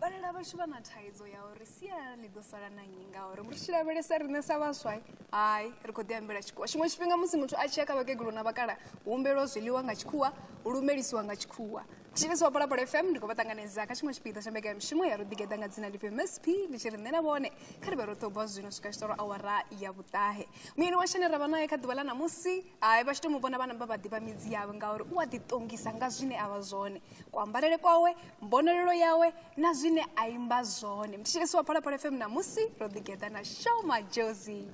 Banana bashibana thaidzo ya uri sia lidosala na nyinga uri mutshila velesa rine sa vaswa ai ri kho ḓi ambela tshikhuwa tshimwe tshifhinga musi muthu a tshi ya kha vhakegulu na vhakala humbelwa zwiḽiwa nga tshikhuwa lumelisiwa nga tshikhuwa tshilisi wa Phalaphala FM ndi khou vha ṱanganedza kha tshiṅwe tshipiḓa tsha mbekanyamushumo ya Rodigeda nga dzina ḽi MSP ndi tshi ri nṋe na vhone kha ri vhe ro ṱoba zwino swika tshiṱoro awara ya vhuṱahe muyeni wa shane ra vha naye kha ḓuvha ḽa ṋamusi ai vha tshi tou mu vhona vha ḓivha midzi yawe ngauri u a ḓiṱongisa nga zwine a vha zwone kuambarele kwawe mbonelelo yawe na zwine a imba zwone mthetshelesi wa Phalaphala FM ṋamusi Rodigeda na show majozi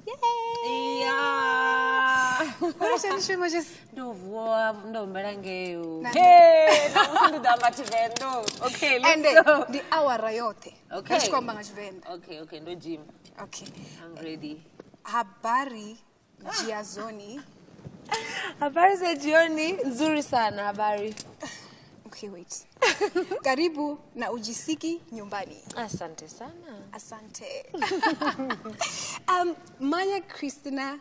uri shani show majozi ndovuwa ndombela ngeu ndamba Tshivenda. Okay, let's go. The hour yote. Okay. Nachikwamba nga Tshivenda. Okay, ndo gym. Okay. I'm ready. Habari jiazoni. Habari za jioni, nzuri sana habari. Okay, wait. Karibu na ujisiki nyumbani. Asante sana. Asante. Maya Christina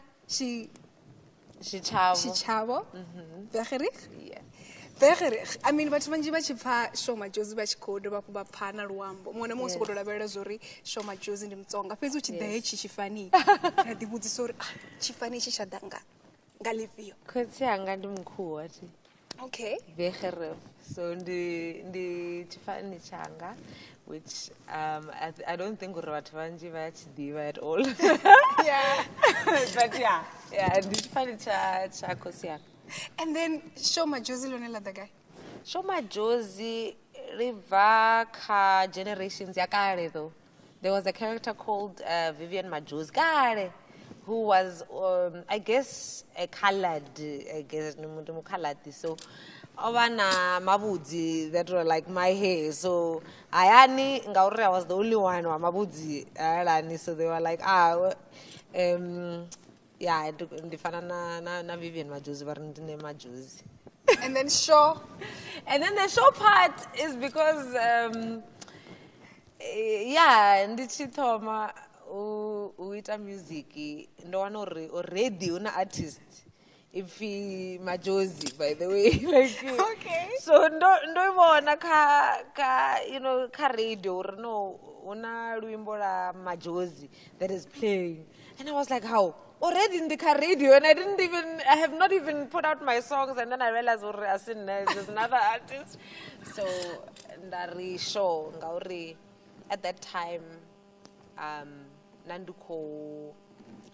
Shichavo. Vegerig? Yeah. Vegerig. I mean, vhathu vanzhi vha tshi pfa show majozi vha tshi khou dovha vha pha na luambo muṅwe na muṅwe soko tou lavhelela zori show majozi ndi Mutsonga fhedzi u tshi ḓa hetshi tshifani ra ḓi vhudzisa uri tshifani tshi tsha ḓa nga ḽifhio Khotsi yanga ndi mkhuwa thi. Okay. Vegerig. So ndi tshifani changa which I don't think uri vhathu vanzhi vha tshi ḓivha at all. Yeah. But yeah, ndi tshifani cha khotsi yanga. And then show majozi lone la the guy. Show majozi riva ka generations ya kale though. There was a character called Vivian Majozi kale who was I guess a colored so avana mabudzi that were like my hair so ayani ngauri I was the only one wa mabudzi alani so they were like yeah ndifana na Vivian Majozi vari ndine Majozi. And then show the show part is because yeah ndichithoma uita music ndowana uri already una artist if Majozi by the way like okay so ndoivona ka you know ka radio uri no una luimbo la Majozi that is playing and I was like how already in the car radio and I have not even put out my songs and then I realized there's another artist so ndari show ngauri at that time nanduko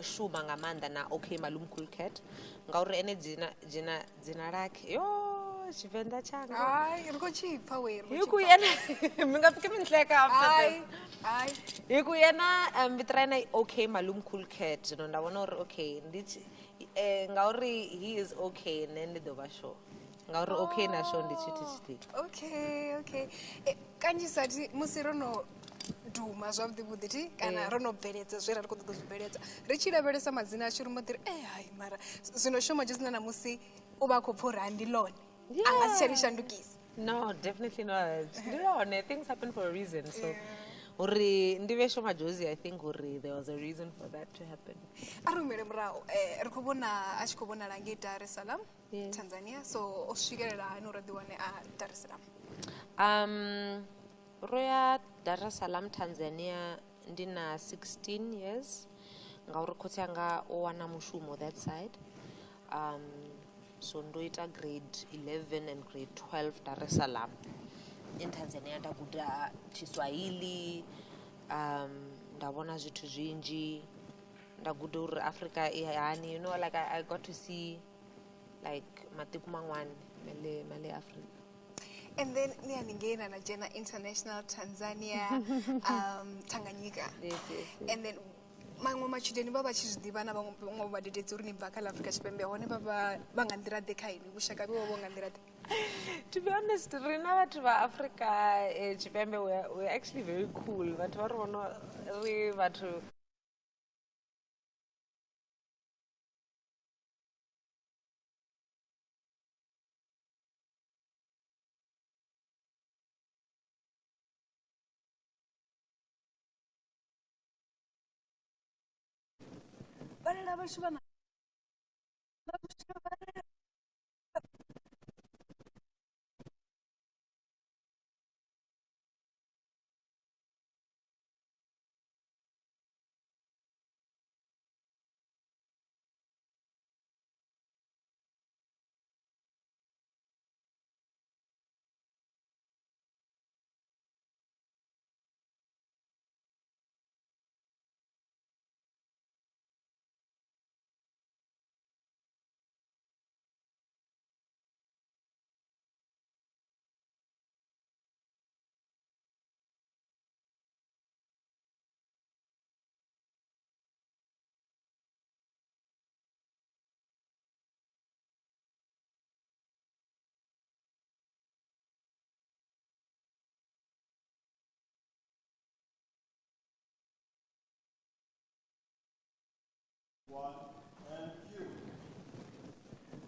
shuma ngamanda na okay malum cool cat ngauri ene dzina lakhe yo Tshivenda changa ai ri khou chipfa we yiku yena mi nga fike mi nhleka after this ai yiku yena vito ra yena okay malum cool cat no ndavona uri okay ndithi ngauri he is okay nne ndi ḓo vha sure ngauri okay na sure ndi tshithu tshithihi okay kanzhisa ti musi ro no duma zwavhuḓi vhuḓi ti kana ro no bveledza zwe ra ri khou ṱoḓa zwi bveledza ri tshi lavhelesa madzina ashu ri mbo ḓi ri hai mara zwino show majozi na musi u vha khou pfa uri ndi ḽone anga si tsha ni shandukisa. No, definitely not. Things happen for a reason. So, uri ndive show majozi, I think uri there was a reason for that to happen. Arumele mrao, ri khou vhona a tshi khou vhonala ngei Dar es Salaam, Tanzania. So, o swikelela hani uri ḓi wane a Dar es Salaam? Roya Dar es Salaam, Tanzania, ndi na 16 years. Ngauri khotsi yanga o wana mushumo that side. So ndoita grade 11 and grade 12 Dar es Salaam. In Tanzania ndaguda Chiswahili, ndabona zwithu zwinji, ndaguda uri Africa ihani, you know, like I got to see like matiku mangwani male Africa. And then ningena na jena international Tanzania Tanganyika. Yes. And then mamwe machudeni baba chizvidiva na vamwe vadededzi uri ni bva kha Africa Tshipembe hone baba vanga nḓira ḓe kha ini vhushaka vho nga nḓira ḓe. To be honest, rina vhathu va Africa Tshipembe we're actually very cool. Vhathu va ri vona ri vhathu Banana bashibana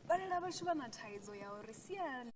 vhalela vhashu vha na thaidzo ya uri sia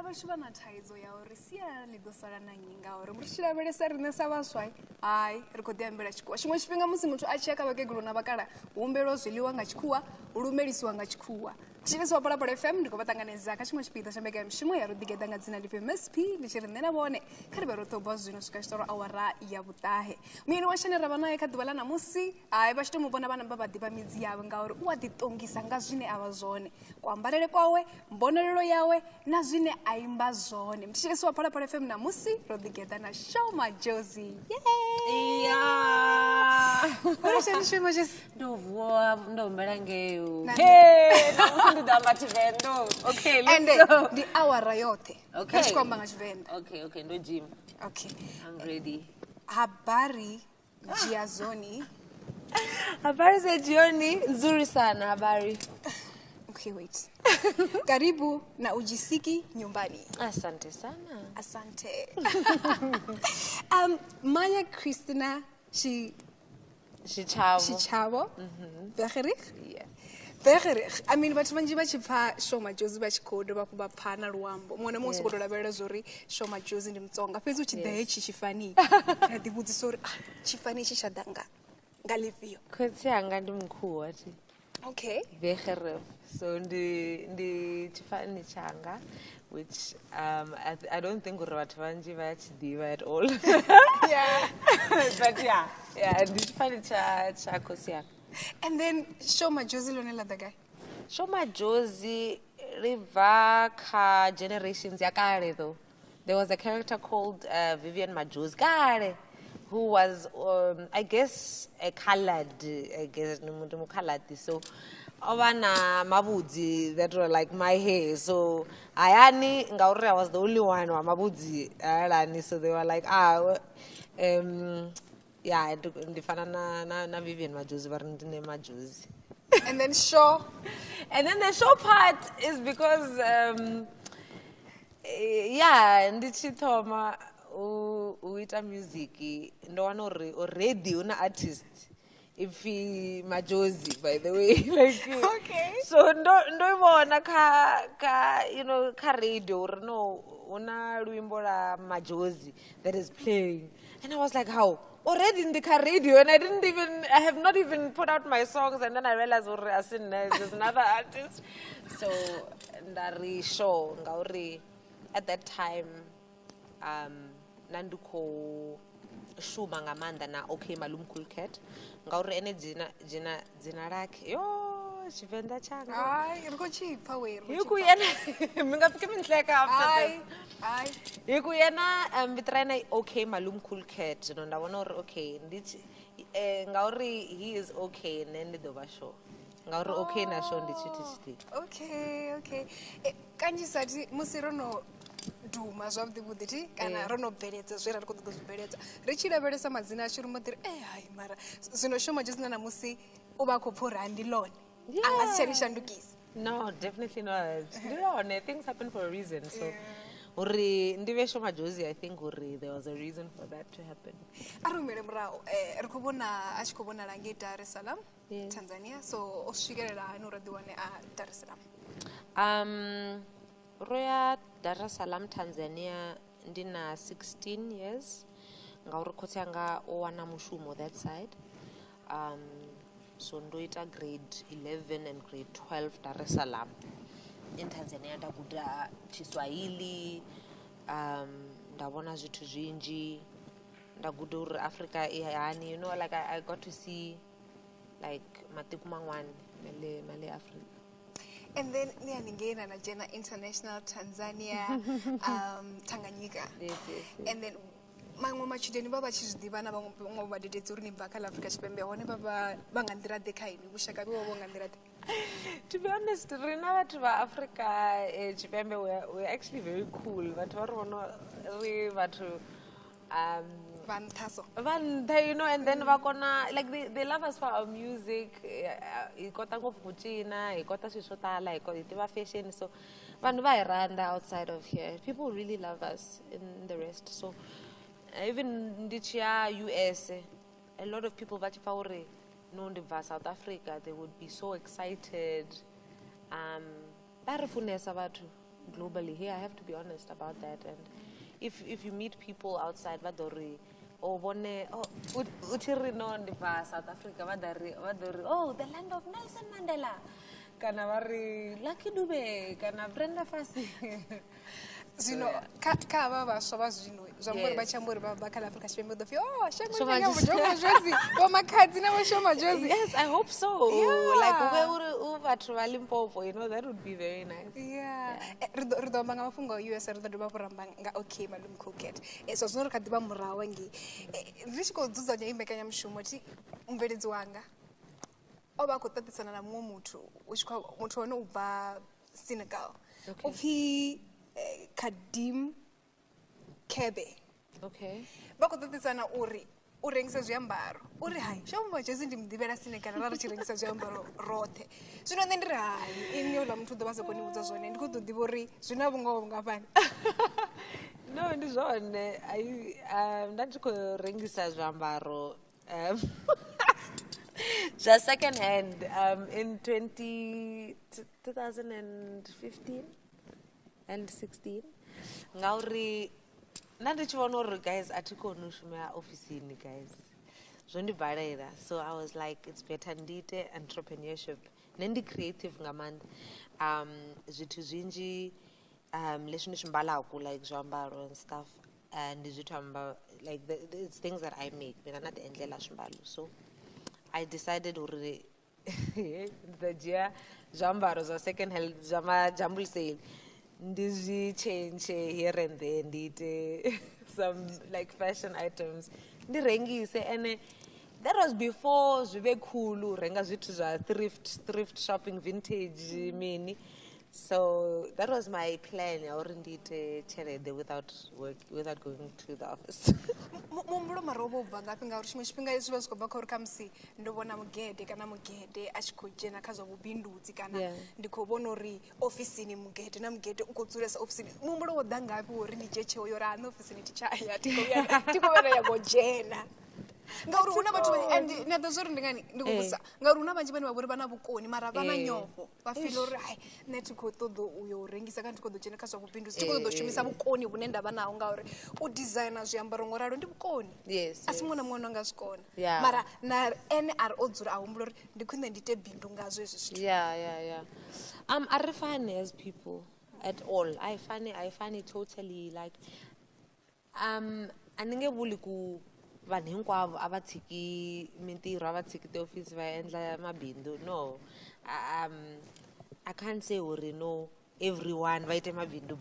vha tshi vha na thaidzo ya uri sia ḽi ḓo sala na nnyi ngauri ri tshi lavhelesa riṋe sa vhaswa ri khou ḓi ambela tshikhuwa tshiṅwe tshifhinga musi muthu a tshi ya kha vhakegulu na vhakala hu humbelwa zwiḽiwa nga tshikhuwa hu lumelisiwa nga tshikhuwa tshivhisi wa Phalaphala FM ndi khou vha ṱanganedza kha tshiṅwe tshipiḓa tsha mbekanyamushumo ya Rodigeda nga dzina ḽi MSP ndi tshi ri nṋe na vhone kha ri vhe ro ṱoba zwino swika tshitoro awara ya vhuṱahe muyeni wa shane ra vha naye kha ḓuvha ḽa ṋamusi vha tshi tou mu vhona vha namba vha ḓivha midzi yawe ngauri u a ḓiṱongisa nga zwine a vha zwone kuambarele kwawe mbonelelo yawe na zwine a imba zwone mthetshelesi wa Phalaphala FM ṋamusi Rodigeda na show majozi ndo vuwa ndo humbela ngeo ndi amba Tshivenda. Okay, let's go. Ndi awara yote. Okay. Ndi khomba nga Tshivenda. Okay, ndo gym. Okay. I'm ready. Habari jiazoni. Habari za jioni, nzuri sana habari. Okay, wait. Karibu na ujisiki nyumbani. Asante sana. Asante. Maya Christina Shichavo. Begerig? Yeah. Begerig. I mean, vhathu vanzhi vha tshi pfa show majozi vha tshi khou dovha vha pfa na luambo. Muṅwe na muṅwe u sokou tou lavhelela zwo show majozi ndi Mutsonga. Fhedzi u tshi ḓa hetshi tshifani. Ra ḓi vhudzisa uri tshifani itshi tsha ḓa nga ḽifhio. Khotsi yanga ndi mkhuwa thi. Okay. Begerig. So ndi tshifani changa, which I don't think uri vhathu vanzhi vha tshi ḓivha at all. Yeah. But yeah, ndi tshifani cha khosi yanga. And then show majozi lone ḽa ḓa gai? Show majozi ri bva kha generations ya kale though. There was a character called Vivian Majozi kale, who was I guess a colored, so Ovana mabudzi that were like my hair. So ayani ngauri I was the only one wa mabudzi ayalani, so they were like yeah, ndifana na Vivian Majozi vari ndine Majozi. And then show. And then the show part is because yeah, ndichithoma uita music ndo wana uri already una artist if Majozi, by the way, like Okay. so ndo ibona kha radio uri no una luimbo la Majozi that is playing, and I was like, how already in the car radio, and I have not even put out my songs, and then I realized there's another artist. So ndari show ngauri at that time nanduko shuma ngamanda na okay malum cool cat ngauri ene dzina lakhe yo Tshivenda changa ri khou tshipfa we yiku yena mi nga fiki minhleka after this yiku yena vito ra yena okay malum cool cat no ndavona uri okay ndithi ngauri he is okay nende do va show ngauri okay na show ndichiti okay kanjisati musi rono duma zwavhuḓi vhuḓi thi kana ro no bveledza zwe ra ri khou ṱoḓa zwi bveledza ri tshi lavhelesa madzina ashu ri mbo ḓiri hayi mara zwino show majozi na musi u vha khou pfa uri ndi ḽone a nga si tsha ri shandukisa. No, definitely not. Things happen for a reason. So uri ndive show majozi, I think uri there was a reason for that to happen. Arumele murahu ri khou vhona a tshi khou vhonala ngei Dar es Salaam, Tanzania. So o swikelela hani uri ḓi wane a Dar es Salaam? Roya Dar es Salaam, Tanzania ndina 16 years ngauri khotsi yanga o wana mushumo that side. So ndoita grade 11 and grade 12 Dar es Salaam. In Tanzania ndaguda Chiswahili, ndabona zwithu zwinji, ndaguda uri Africa ihani, you know, like I got to see like matiku mangwani male Africa. And then ningena na jena international Tanzania Tanganyika. Yes. And then mamwe machudeni baba chizdiva na vamwe vadededzi uri ni bva kha Africa Tshipembe hone baba vanga nḓira ḓe kha ini vhushaka vho nga nḓira ḓe? To be honest, rina vhathu va Africa Tshipembe we're actually very cool. Vhathu va ri vona ri vhathu vantha, you know, and then vakona like they love us for our music. Hi kota ngopfu ku cina, hi kota swilo swo tala, hi tiva fashion, so vanhu va hi rhandza outside of here. People really love us in the rest. So even ndichia US, a lot of people vati pauri no ndibva South Africa, they would be so excited. Ba re funesa batho. globally. Here, I have to be honest about that. And if you meet people outside, vadori, oh, uchiri no ndiva South Africa, vadori, oh, the land of Nelson Mandela, kana vari Lucky Dube, kana Brenda Fassie. Zino kava vasho vazvino zvamuri vachamburi vabva kana Africa chipembe dofi oh Jozi. vamakadzi navashoma Jozi. Yes, I hope so. Yeah. Like vathu va Limpopo, you know, that would be very nice. Yeah. Rido manga mafunga US rido doba kuramba nga okay madam Cookett. So zvino rikadiba murawa ngi. Richikodzudza nyaimbe kanya mushumo ti umveredzi wanga. Oba kutatisana na mumwe muthu uchikwa muthu ono ubva Senegal. Okay. Ufi Kadim Kebe. Okay. Vakutatisana uri urengisa zviambaro uri hai shoma Jozi ndimudivera Senegal rarachirengisa zviambaro rothe zvino nne ndiri hai ini yola muthu ḓo vha sa koni udza zwone ndi khou ḓo ḓivha uri zwina vhungoho vhungafhani. No, ndi zwone nda ndi khou rengisa zwiambaro zwa second hand in 2015 and 16 ngauri nda ndi tshi vhona uri guys athi koni u shuma ofisini guys zwo ndi balela, so I was like it's better ndite entrepreneurship nendi creative nga maanḓa zwithu zwinzhi leswi ni swi mbalaku like zwiambaro and stuff and zwithu amba like it's things that I make mina na ti endlela swimbalo, so I decided uri the dzhia zwiambaro zwa second hand zwa ma jumble sale ndi change here and there ndite some like fashion items ndi rengise, and that was before zvive cool renga zwithu zwa thrift shopping vintage mini. So that was my plan. I already did chelede without going to the office. Mumbulo marobo banga ngauri chimwe chipinga izvo zvikobva kwauri kamusi ndovona mugedhe kana mugedhe achikojena kazva ubindudzi kana ndikobona uri ofisini mugedhe namugedhe ukodzuresa ofisini mumbulo wodha ngapi uri ndijechewo yora ano ofisini tichaya tikovana yagojena ngauri una vhathu and nada zwo ri ndingani ndikuvusa ngauri una vanji vane vavori vana vukoni mara vana nyofho vafila uri hai nne ti khou ṱoḓa uyo u rengisa kana ti khou ḓo dzhena kha zwa vhubindudzi ti khou ṱoḓa u shumisa vhukoni vhune ndavha naho ngauri u designer zwiambaro ngoralo ndi vhukoni asi muṅwe na muṅwe no nga zwikona mara na ene ari o dzula a humbula uri ndi khwine ndite bindu ngazwo hezwi zwithu. A ri fani as people at all. I find it totally like a ni nge vuli ku vanhu hinkwavo a va tshiki mintirho a va tshiki tiofisi va endla mabindu. No, I can't say uri no everyone va ite mabindu,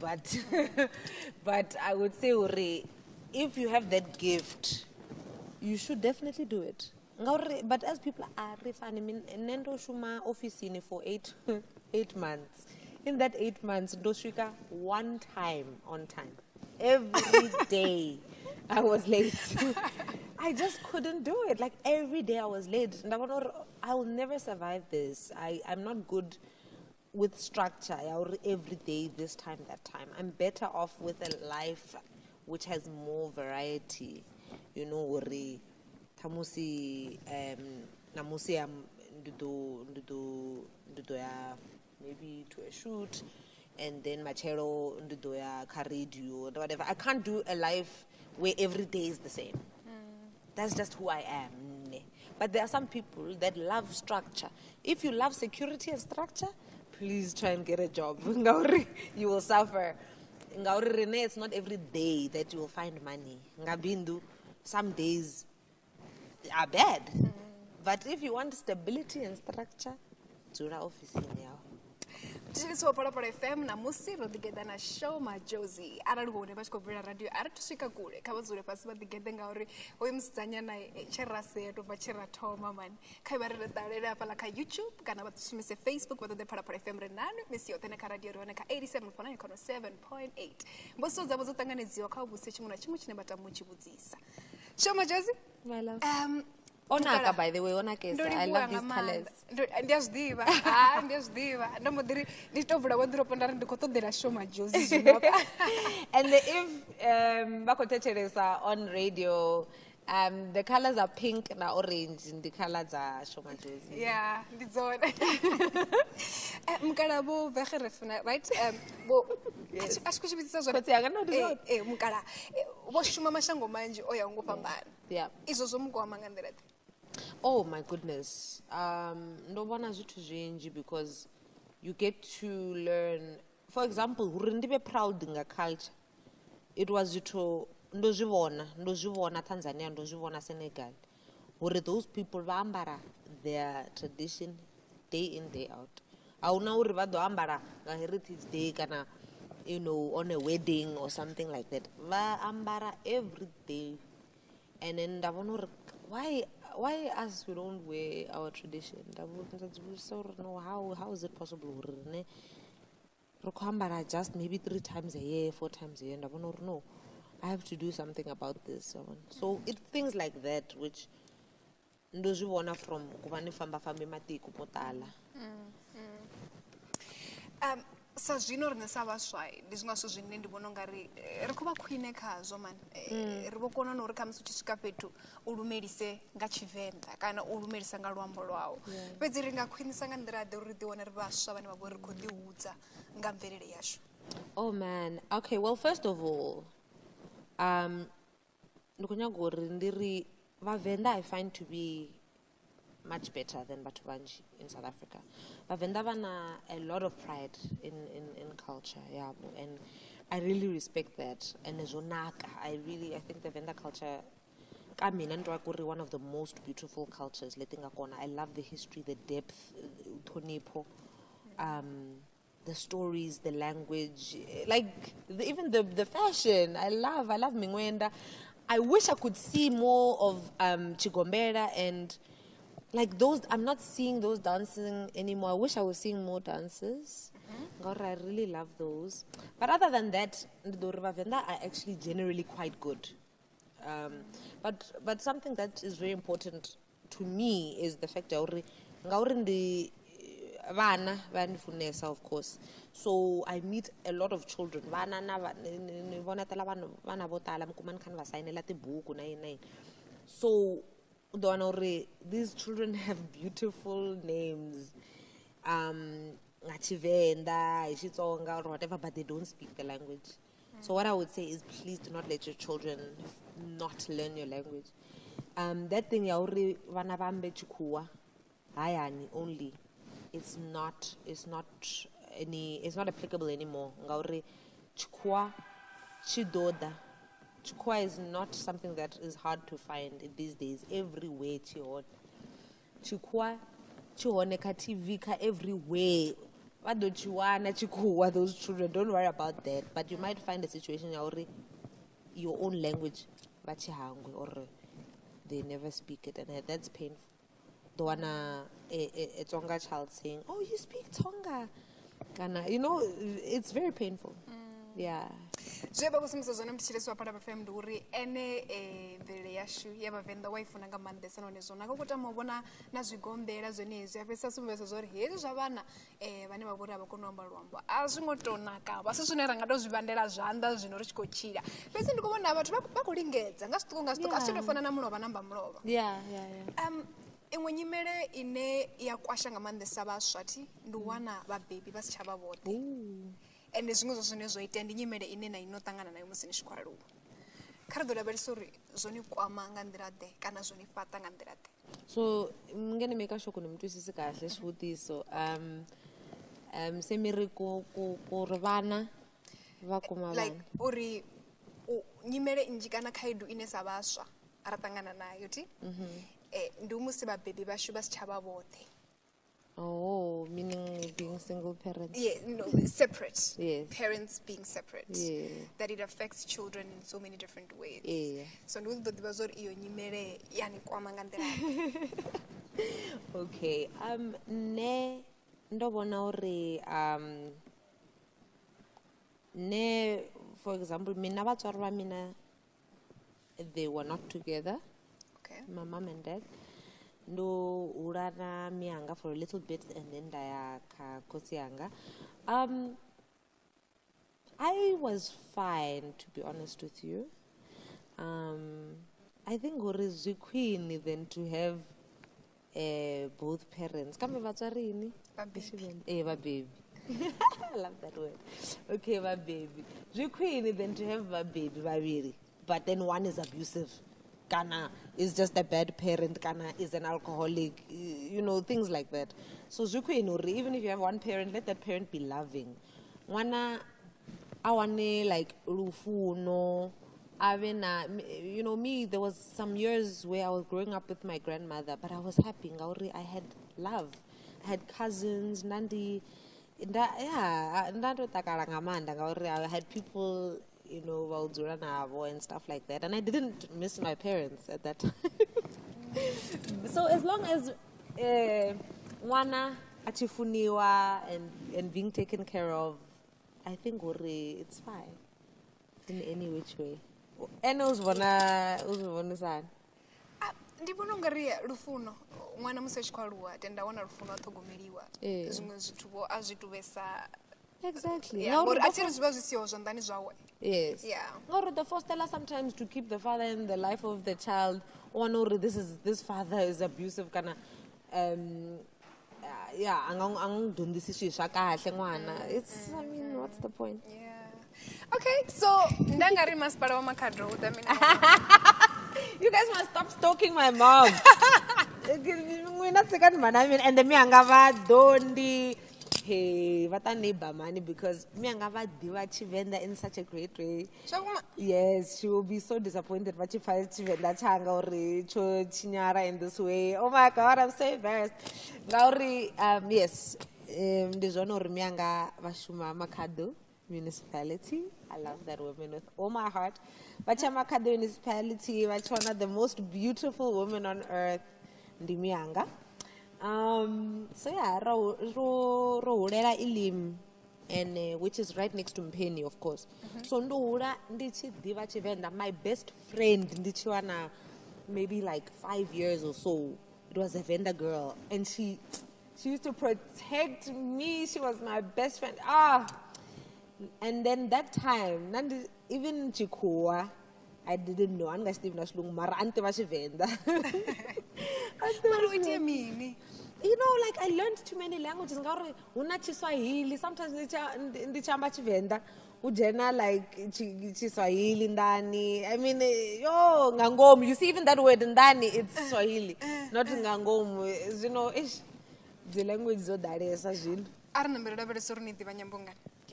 but I would say uri if you have that gift you should definitely do it. But as people are refund, I mean nendo shuma officini for 8 months. In that 8 months do shika one time on time. Every day I was late. I just couldn't do it. Like every day I was late. I will never survive this. I'm not good with structure. Every day, this time, that time. I'm better off with a life which has more variety. You know, uri tamusi namusi ndudo ya maybe to a shoot, and then machero ndudo ya karidio or whatever. I can't do a life where every day is the same. That's just who I am. But there are some people that love structure. If you love security and structure, please try and get a job. You will suffer. It's not every day that you will find money. Ngabindu, some days are bad. But if you want stability and structure, Zura office in here. Tiriso para FM na musi Rodigeda na show ma Jozi aralugone vachikobvera radio aratusvika kure kavazure pasi vadigede ngauri oyo musidzanya naye cherase yedu vachiratoma mani kaivarira darera pala ka YouTube kana vatusumise Facebook vatode para FM renano misi yote neka radio roneka 87.7.8 mboso dzavo dzotanganidziwa kaubuse chimwe na chimwe chinebata muchibudzisa show ma Jozi. My love. Onaka, by the way, Onaka is, I love these colors. Ndiyazidiva, ndiyazidiva. Ndamudiri nditovula wardrobe ndari ndikotodera show ma Jozi. And if Bakotecheresa on radio, The colors are pink and orange, and the colors are shomajozi. Yeah, it's on. Mukala bo vegerefuna, right? Bo ashikushibisa zona. But yeah, no, no. Mukala. Bo shuma mashango manji oya ngopambana. Yeah. Izo zo mugwama ngandela. Oh my goodness. Ndobona zwithu zwinji because you get to learn. For example, be proud nga culture. It was to ndozvivona Tanzania, ndozvivona Senegal. Where those people vambara their tradition day in, day out. Auna uri vado ambara nga Heritage Day kana, you know, on a wedding or something like that. Va ambara every day. And then why us we don't wear our tradition? How is it possible? Just maybe 3 times a year, 4 times a year. No, I have to do something about this. So it's things like that which ndozvivona from kuvani famba fambe matiko potala. Sa zwino rine sa vhaswa ndi zwiṅwe zwithu zwine ndi vhona ungari ri khou vha khwine khazwo man ri vho kona na uri kha musi u tshi swika fhethu u lumelise nga Tshivenḓa kana u lumelisa nga luambo lwawo fhedzi ri nga khwinisa nga nḓila ḓe uri ri ḓiwane ri vhaswa vhane vha vho ri khou ḓihudza nga mvelele yashu. Oh man, okay, well first of all ndi khou nyaga uri ndi ri Vavenda I find to be much better than Batho Banji in South Africa. Vavenda vana a lot of pride in culture, yeah, and I really respect that. And zonaka, I think the Venda culture, one of the most beautiful cultures. I love the history, the depth, Tonipo, the stories, the language, like even the fashion. I love Mingwenda. I wish I could see more of Chigombera and like those. I'm not seeing those dancing anymore. I wish I was seeing more dances. God, I really love those. But other than that, the Venda are actually generally quite good. But something that is very important to me is the fact that vana of course. So I meet a lot of children. So these children have beautiful names. Or whatever, but they don't speak the language. So what I would say is please do not let your children not learn your language. That thing vana vambe chikua hayani only. It's not applicable anymore. Ngauri chikwa chidoda. Chikwa is not something that is hard to find these days. Everywhere chihona. Chikwa chihoneka TV ka everywhere. Those children, don't worry about that. But you might find a situation your own language or they never speak it, and that's painful. Don't wanna a Tonga child saying, "Oh, you speak Tonga," you know, it's very painful. Yeah. Jeba kusimisa zona mtichileso apata FM nduri ene mvelele yashu yabavenda waifuna nga mandesa none zona akukuta mubona na zvigombera zvenezvi apesa sumbesa zori hezvi zvavana vane vavori avakonomba luambo azvingotonaka basi zvine rangatozvibandela zvanḓa zvino ri chikochira pese ndikuvona vhathu vakulingedza ngasituko asinofanana mulova namba mulova. Yeah. Imwe nyimele ine yakwasha nga mandesa vhaswa ti ndi wana vhabebi vasi tsha vhavhoṱhe. And zwinwe zwa zwine zwo ita ndi nyimele ine na inoṱangana nayo musi ni tshi khou aluwa kha ri ḓo lavhelesa uri zwoni kwama nga nḓila ḓe kana zwoni fhaṱa nga nḓila ḓe. So mngene make sure nimtwisisi kahle xivutiso semiri ku ri vana va kuma like uri nyimele nnzhi kana khaedu ine sa vhaswa ra ṱangana nayo ti ndi musi vhabebi vhashu vha si tsha vha vhoṱhe. Oh, meaning being single parents? Yeah, no, separate. Yes. Parents being separate. Yeah. That it affects children in so many different ways. Yeah. So ndo ḓivha zori iyo nyimele yani kwama nga nḓila. Okay. Ne ndo vhona uri ne for example mina vatswari va mina they were not together. Okay. My mom and dad. Ndo urana mianga for a little bit and then daya ka kosi yanga. I was fine, to be honest with you. I think gore zwi queen than to have both parents. Kambe vatswari yini? Baby. I love that word. Okay, baby. Zwi queen than to have baby vaviri. But then one is abusive. Kana is just a bad parent. Kana is an alcoholic. Things like that. So zwi queen even if you have one parent, let that parent be loving. Wana awane like rufuno. Me, there was some years where I was growing up with my grandmother, but I was happy. I had love. I had cousins, Nandi. I had people, and stuff like that. And I didn't miss my parents at that time. So as long as wana achifuniwa and being taken care of, I think it's fine in any which way. Ene uzibona sana. Ndibona ungari rufuno mwana musi achikwaluwa tendaona rufuno athogomeliwa zvimwe zvituvo azvituvesa. Exactly. Atiri zviva zvisiwo zvandani zvawe. Yes. Yeah. Or the foster sometimes to keep the father in the life of the child. Or no, this father is abusive kana it's what's the point? Yeah. Okay, so ndangari masipala wa makadro udamina. You guys must stop stalking my mom. And the miangava dondi hey vata neighbor money because miangava diva chivenda in such a great way. Yes, she will be so disappointed but she finds chivenda changa or chinyara in this way. Oh my god, I'm so embarrassed. Gauri yes, ndizono mianga vashuma makado municipality. I love that woman with all my heart. Vachamakado municipality, Vachona, the most beautiful woman on earth, Ndimianga. So yeah, Rodigeda Ilim, and which is right next to Mpeni, of course. So Ndura Ndichi Diva Chivenda, my best friend, Ndichiwana, maybe like 5 years or so. It was a vendor girl, and she used to protect me. She was my best friend. And then that time, even Chikua, I didn't know. Anga Steve Nashlung Mara Ante Vashivenda. Like I learned too many languages. Unachi Swahili, sometimes in the Chamba Chivenda, Ujena like Chiswahili Ndani. I mean, Ngangom. You see, even that word Ndani, it's Swahili, not Ngangom. The language is so dirty.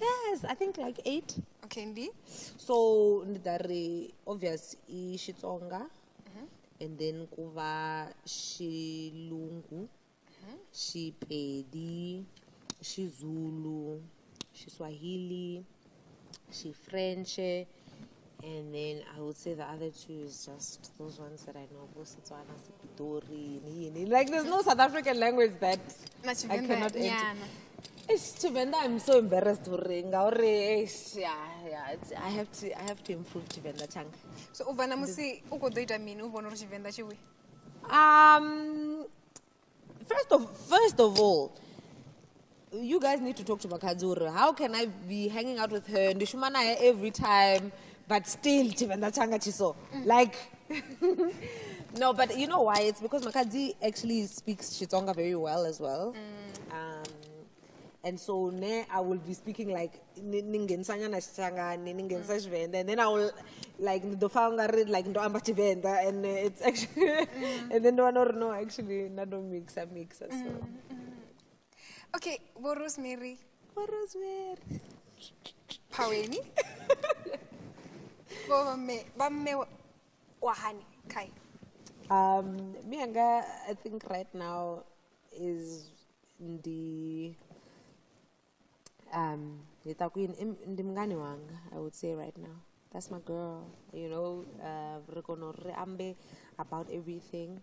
Yes, I think like 8. Okay, Ndi. So, ndari obvious Shitsonga, and then kuva Shilungu, Shipedi, Shizulu, Shiswahili, French, and then I would say the other two is just those ones that I know. Like there's no South African language that I cannot enter. Chivenda, I'm so embarrassed to ring. I have to improve Chivenda chang. So uvana musi ukodoita mini ubono Chivenda chiwi. First of all, you guys need to talk to Makadzura. How can I be hanging out with her and Shumana every time, but still Chivenda changa chiso? Like no, but you know why? It's because Makadzi actually speaks Xitsonga very well as well. And so I will be speaking like Ningensanya Nashanga, Ningensa Shvenda, and then I will like the founder read like Ndo Ambachivenda, and it's actually and then no actually not mix. So okay, Rosemary. Paweni. Bamme wahani kai. Mianga, I think right now is in the I would say right now. That's my girl. About everything.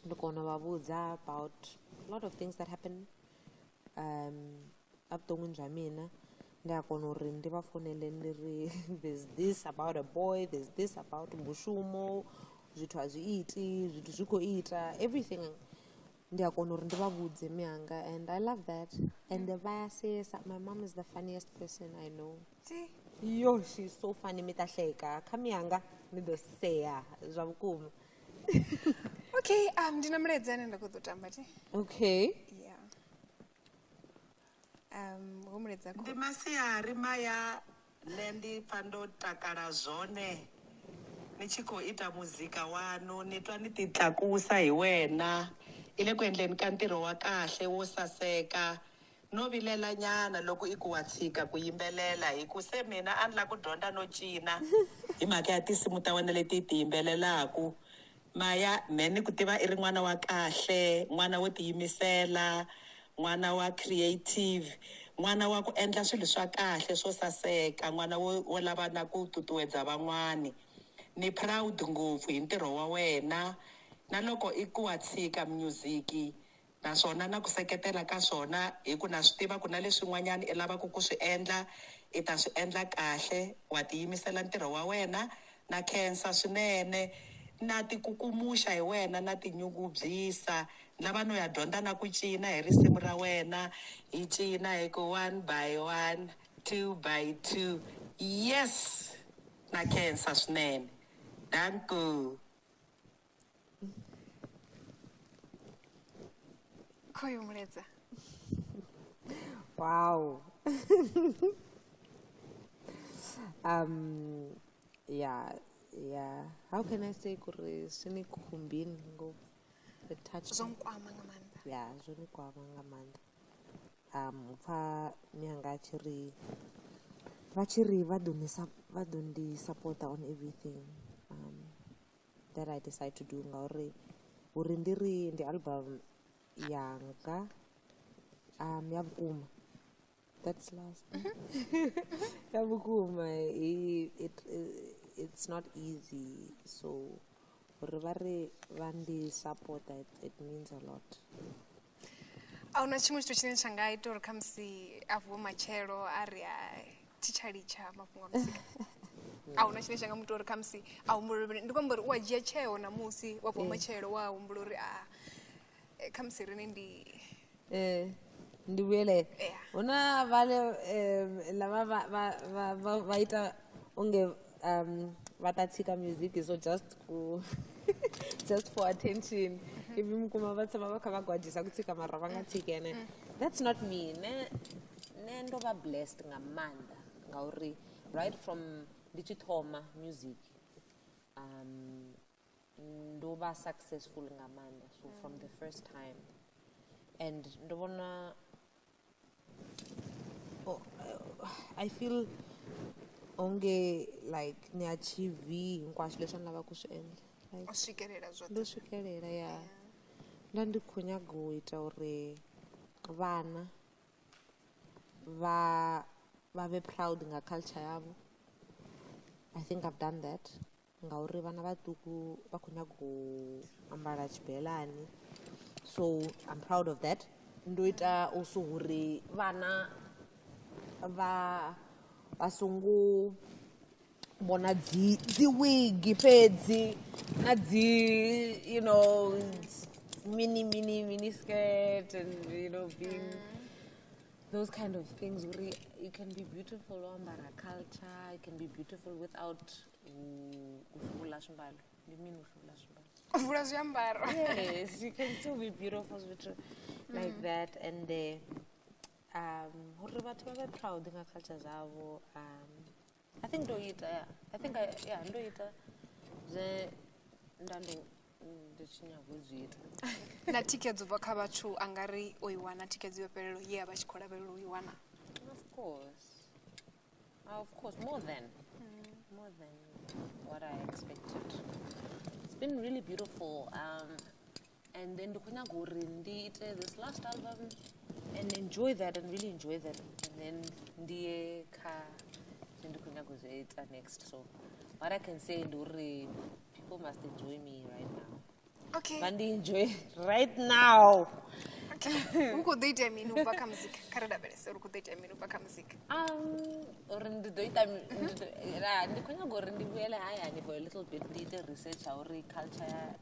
About a lot of things that happen. There's this about a boy, there's this about Mushumo, everything. And I love that. And the Vaya says that my mom is the funniest person I know. See? Yo, she's so funny. Mitahleka. Kamianga nidoseya zvamukuma. Okay, ndina muledzi ane nda khou tamba ti. Okay. Yeah. Ho muledzi akho. Ndi masiari maya nendi pando takala zwone. Ni tshi khou ita muzika wanu ni twa ni titlakusa hi wena. Ile ku endleni ka ntirho wa kahle wo saseka. No vilela nyana loko I ku wa tshika ku yimbelela hi ku se mina a ni la ku dyondza no cina hi mhaka ya tinsimu ta wena leti ti yimbelelaku. Maya ni ku tiva I ri n'wana wa kahle, n'wana wo tiyimisela, n'wana wa creative, n'wana wa ku endla swilo swa kahle swo saseka, n'wana wo lava na ku tutuwedza van'wani. Ni proud ngopfu hi ntirho wa wena na loko I ku wa tshika music naswona na ku seketela ka swona hi ku na swi tiva ku na leswin'wanyana I lavaka ku swi endla I ta swi endla kahle wa tiyimisela ntirho wa wena na khensa swinene na tikukumuxa hi wena na tinyungubyisa lava no ya dyondza na ku cina hi risimu ra wena hi cina hi ku 1 by 1 2 by 2 yes na khensa swinene danku. Khoyo muledzi. Wow. Yeah. How can I say kuri swini khumbini ngopfu? The touch. Zonkwama ngamanda. Yeah, zwini kwama ngamanda. Pfa nyanga vachiri vadondi supporta on everything that I decide to do ngauri uri ndiri ndi album yanga ya vhukuma. That's last. Ya vhukuma it's not easy, so uri vari vandi supporta it means a lot. Auna chimwe chithu chine changaita uri khamusi avuwe matshelo ari tichalicha mafhungo a musika. Auna chine changamuita uri khamusi ahumbulwe ndi kwamba uri u dzhia tsheo na musi wa vuwa matshelo wa humbula uri khamusi rini ndi vuyele Yeah. una vale lava vaita unge vatatsika music so just for attention ivi mukuma vatshama va kha va gwadisa ku tshika mara va nga tshiki ene that's not me ne ndo va blessed ngamanda ngauri right from ndichithoma music ndo va successful ngamanda so from the first time and ndo vona I feel onge like ni achieve hinkwaswo leswi ni lavaka ku swi endla like uswikelela zwoṱhe. ndo swikelela ya nda ndi khou nyaga u ita uri vana va ve proud nga culture yavo. I think I've done that ngauri vana vatuku va khou nyaga u ambara xibelani so I'm proud of that. Ndo ita also uri vana va songo bona dzi wig fedzi na dzi you know mini skirt and you know being those kind of things where it can be beautiful ambara culture, it can be beautiful without ufula shimbalo. You mean ufula shimbalo? Uvula zviambaro. Yes, you can still be beautiful like that and hore batho ba be proud nga culture zavo. I think ndo ita ndo ita ze ndando ndichinya kuzviita. Na tikedzo bva kha vhathu angari oiwana tikedzo yo fhelelo ye vha tshi khou lavhelela u iwana. Of course more than what I expected. It's been really beautiful and then ndikunya guri ndiite this last album and enjoy that and really enjoy that and then ndiye kha ndikunya kuzoita next. So what I can say nduri people must enjoy me right now. Okay. Bandi enjoy right now. Uko date mini ubva kha muzika. Kare da bele uko date mini ubva kha muzika. Or ndidoita ndikunya guri ndibuyele hayani for a little bit ndite research auri culture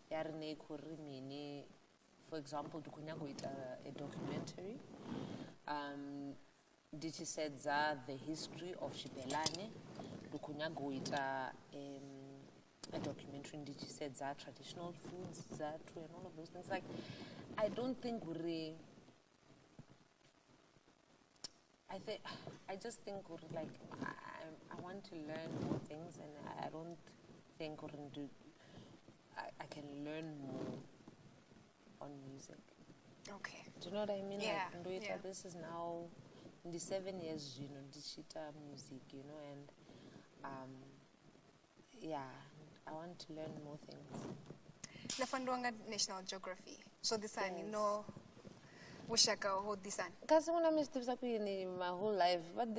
ya rine khori mini. For example, ndikunya goita a documentary ndichisedza the history of Xibelani ndokunyagoita a documentary ndichisedza traditional foods zathu and all of those things. Like, I don't think I just think like I want to learn more things, and I don't think I can learn more on music. Okay. Do you know what I mean? Yeah, Like, yeah. this is now in the 7 years, digital music, and yeah, I want to learn more things. Nafandwanga National Geography. So this one, Yes. Ushaka hold this one. Because when I'm still in my whole life, but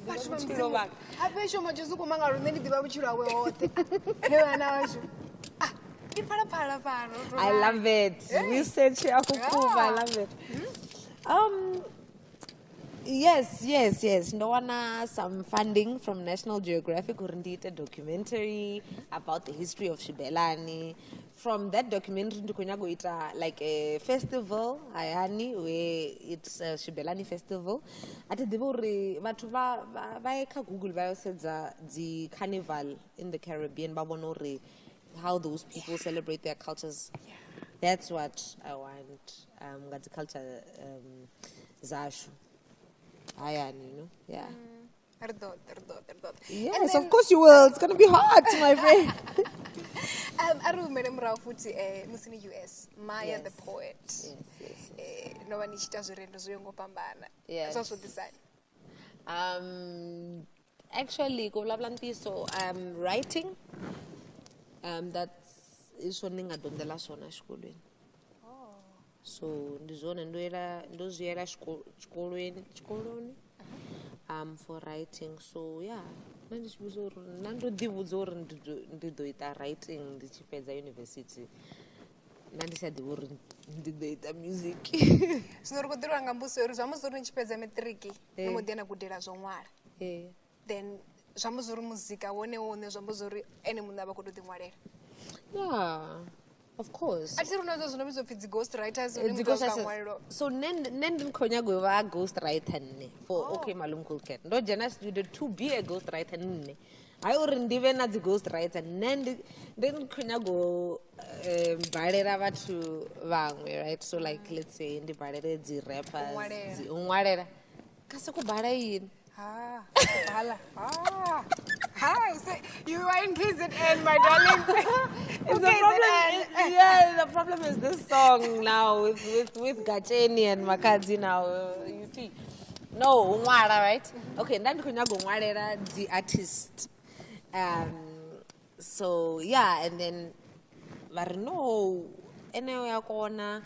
Bashiro back. Abesho majuzu kumanga runeni diba buchura we wote. Newe na washu. Para. I love it. Research akukuba, I love it. Yes. No one some funding from National Geographic who did a documentary about the history of Xibelani. From that documentary, it's like a festival, Ayani, where it's a Xibelani festival. At the Batu Google said the carnival in the Caribbean, Babonore, how those people celebrate their cultures. Yeah. That's what I want. Got the culture, Zashu. Ayani, yeah. Erdot. Yes, of course you will. It's gonna be hard, my friend. I remember Mrafuti Musini US, Maya Yes. the poet. Yes. No one is just Zoyongo Pambana. Yes. It's also design. Actually, so writing. That's is something I don't the last one school. So ndizona ndoziera chikolweni for writing. So yeah, nandodivudza uri ndidoita writing ndichipedza university. Nandisadhiva uri ndidoita music. Sinorukudirwa ngambuso iri zvamuzori nichipedza metriki nomudena kudhera zvomwara. Then zvamuzori muzika one zvamuzori ene munhu ava kutodimwarera. Yeah. Of course. Atiri unozo zvinomizwa pfidzi ghost writers So ndinkhonyagweva ghost writer nne for okay malum cat. Ndo jana studio to be a ghost writer nne. I uri ndive na dzi ghost writer nne ndinkhonyago bhalera vathu vamwe, right? So like let's say ndibhalere dzi rappers dzi ungwarera. Kasi kubhala yini? So you are in KZN, my darling. The problem is this song now with Gacheni and Makadzi now. You see, no Umwara, right? Okay, then kunyago Umwarera the artist. So yeah, and then no anyway corner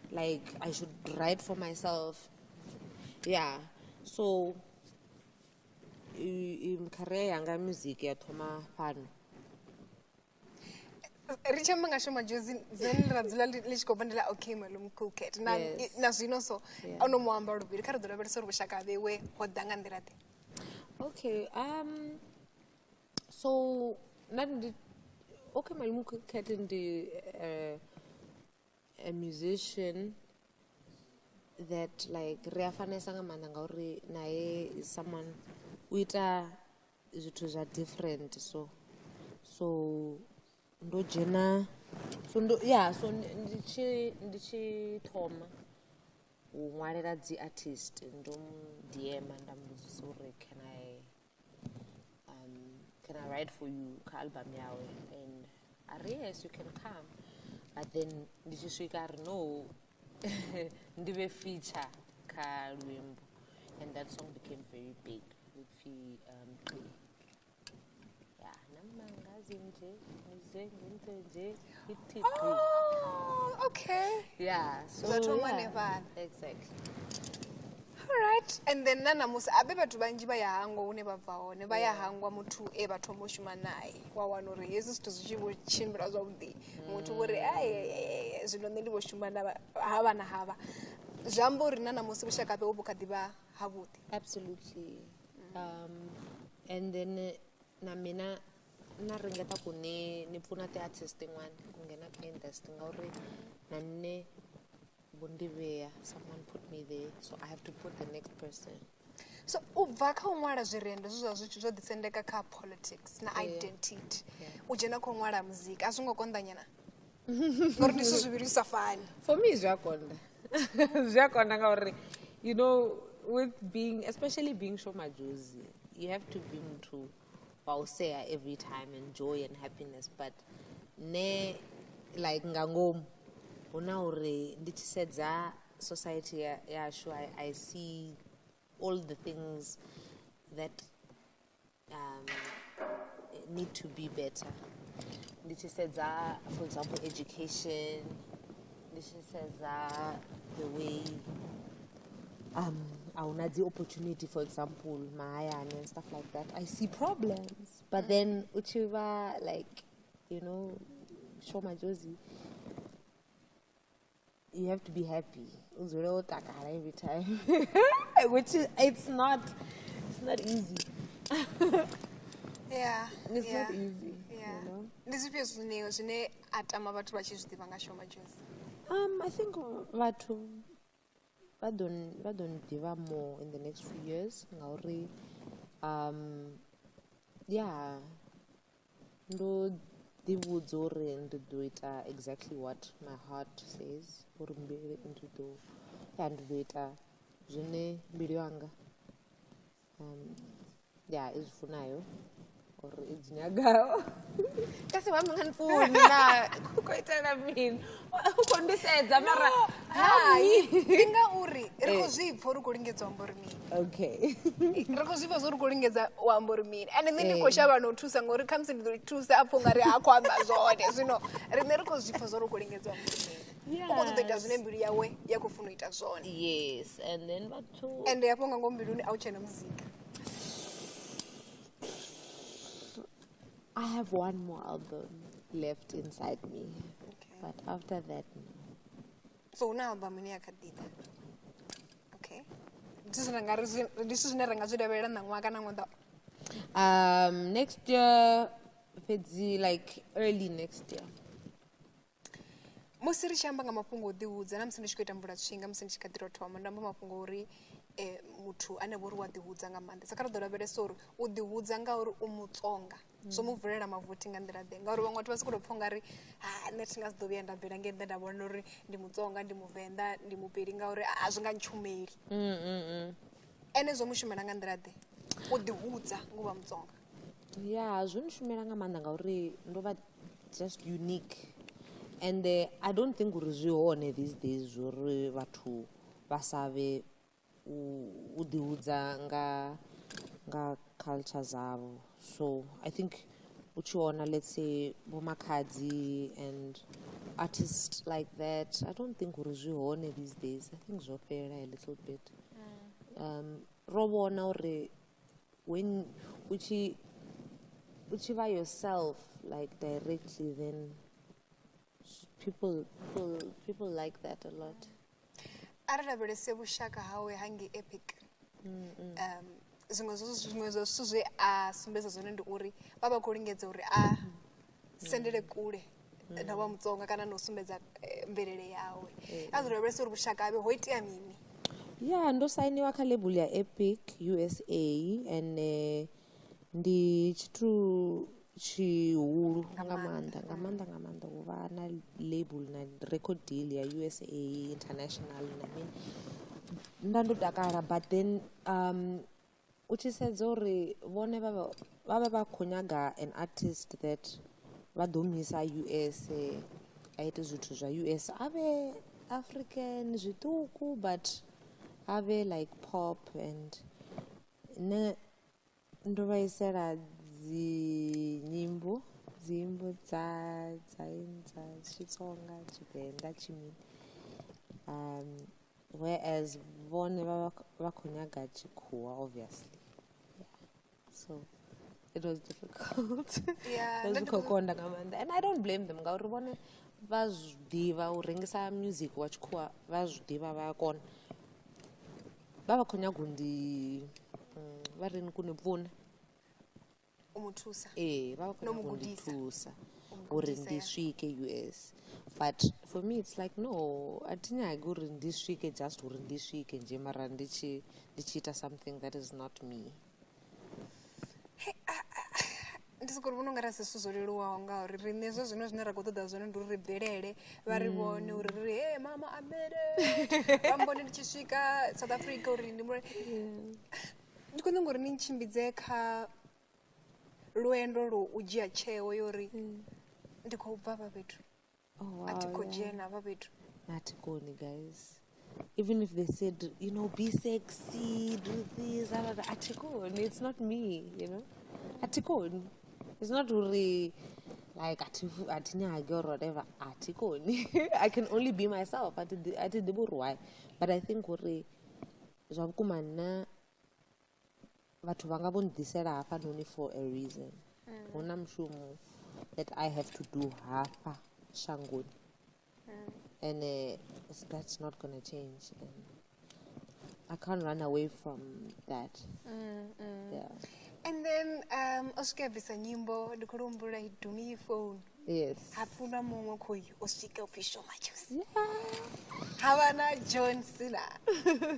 like I should write for myself. Yeah, so. Career yanga music ya thoma pano. Richa mangashoma juzi zenradzula lichikobandela okay malum cool cat. Na zvino so anomuamba rubiri karodora beresoro kushaka vewe hodanga ndirate. Okay, so nandi okay malum cool cat ndi a musician that like reafanesa ngamanda ngauri naye is someone uita zvithu zva different so ndojena so ndichithoma umwarira dzi artist ndomudm ndamudzisa uri can I write for you ka album yawe, and yes, you can come, but then ndichisvika ari no ndive feature ka Lwembo, and that song became very big. Oh, okay. Yeah. So exactly. All right. And then nana musa abeba tubanji bayahango une bavaone bayahangwa mutu eba tomoshuma naye wawanore yesu tuzichibo chimbira zvaudi mutu uri zvino ndilibo shumana hava na hava zvambori nana musa bushaka be ubukadiba havuti. Absolutely. And then na mina na ringeta kune ni pfuna ti artist tin'wana ku nghena ka industry ngauri na nne someone put me there, so I have to put the next person. So ubva kha u ṅwala zwirendo zwo zwo ḓisendeka kha politics na identity u dzhena kha u ṅwala muzika a zwi ngo konḓanyana ngori ndi zwithu zwivhili sa fani. For me zwi a konḓa zwi a konḓa ngauri you know with being especially being shomajozi you have to be muthu wa u sea every time and joy and happiness, but ne like nga ngomu huna uri ndi tshi sedza society yashu I see all the things that need to be better. This is for example, education. This is the way the opportunity, for example, Maya and stuff like that. I see problems, but then uchiva like show my Josie. You have to be happy every time, which is it's not easy. Yeah, it's not easy. Yeah. You know? I think don't give up more in the next few years. Yeah. No. They would do it exactly what my heart says. And do it. Yeah, it's for now. Or it's Nyaga. That's what I'm going to mean. Who can this say? Hi. Inga uri. Rekozi for recording it on Bormi. Okay. Rekozi was recording it on Bormi. And then the Koshaba no two sang or comes in the two Sapongari Aqua Mazon, you know. Rekozi was recording it on Bormi. Yeah. They doesn't be away. Yakufunita zone. Yes. And then what too? And the Aponga Gombidun out and music. I have one more album left inside me, but after that, no. So now, Bamini Akadita. Okay. This is never next year, like early next year. Musiri shamba nga mapungo diudza na musini chikuita mbura tshinga musini chikadiro thoma ndamba mapungo uri muthu ane vhori wa ḓihudza nga maanḓa sakara ḓo lavhelesa uri u ḓihudza nga uri u mutsonga zwo mu vulela mavuti nga nḓila ḓe ngauri vhaṅwe vhathu vha sokou pfha ungari nṋe thi nga si ḓo vhuya nda bvela nge nṋe nda vhona uri ndi mutsonga ndi muvenḓa ndi mupeli ngauri a zwi nga ntshumeli ene zwo mushumela nga nḓila ḓe u ḓihudza ngo vha mutsonga. Yeah, zwo nshumela nga maanḓa ngauri ndo vha just unique. And I don't think uri zwi hone these days uri vhathu vha save u ḓihudza nga culture zavo. So I think uchiona, let's say Bomakadzi and artists like that, I don't think uri zwi hone these days. I think zwo fhela a little bit. Ro vhona uri when uchiva yourself like directly, then people like that a lot. Arabelese bushaka hawe hangi epic. Zimwe zwithu zwe a sumbedza zwone ndi uri vha khou lingedza uri a sendele kule na vha mutsonga kana no sumbedza mvelele yawe. Arabelese uri bushaka abe ho itea mini? Yeah, ndo sainiwa kha label ya Epic USA and ndi chithu chihulu nga maanḓa u vha na label na record deal ya USA international. I mean nda ndo takala, but then u tshi sedza uri vhone vha vha khou nyaga an artist that vha ḓo misa US a ite zwithu zwa US ave African zwiṱuku but ave like pop, and ne ndo vhaisela nyimbo dza Xitsonga, Tshivenda, Tshimini, whereas vone va khou nyaga tshikhuwa obviously. Yeah. So it was difficult. Yeah, it was konda nga maanḓa, and I don't blame them ngauri vone vha zwi ḓivha u rengisa music wa tshikhuwa, vha zwi ḓivha vha kona, vha khou nyaga ndi vha ri ni kuni pfuna umuthusa vha khou nyaga undithusa uri ndi swike US. But for me, it's like, no, I think I go in this week, just in this week, and Jemarandichi, the something that is not me. Ndisikuri unongara sesuzoleliwawo ngauri rinezvo zvino zvine rakutoda zvone ndiri ribvelele vari vone uri riri hey mama I made it vambone ndichisvika South Africa uri ndimure ndikunge ngori ninchimbidze kha lwendo rwo ujia cheo yori ndikobva papethu atikojena papethu Atikoni, guys. Even if they said, you know, be sexy, do this, Atikoni, it's not me, you know. Atikoni. It's not really like Atinya or whatever. Atikoni. I can only be myself. But I think Uri Jankumana Vatu Vangabon disera happen only for a reason. I'm sure that I have to do half Shangun. And that's not going to change. And I can't run away from that. Yeah. And then, Oscar Visa Nimbo, the Kurumbura, do me phone. Yes. Hapuna Momokoi, Osika official matches. Yeah. Havana John Cena.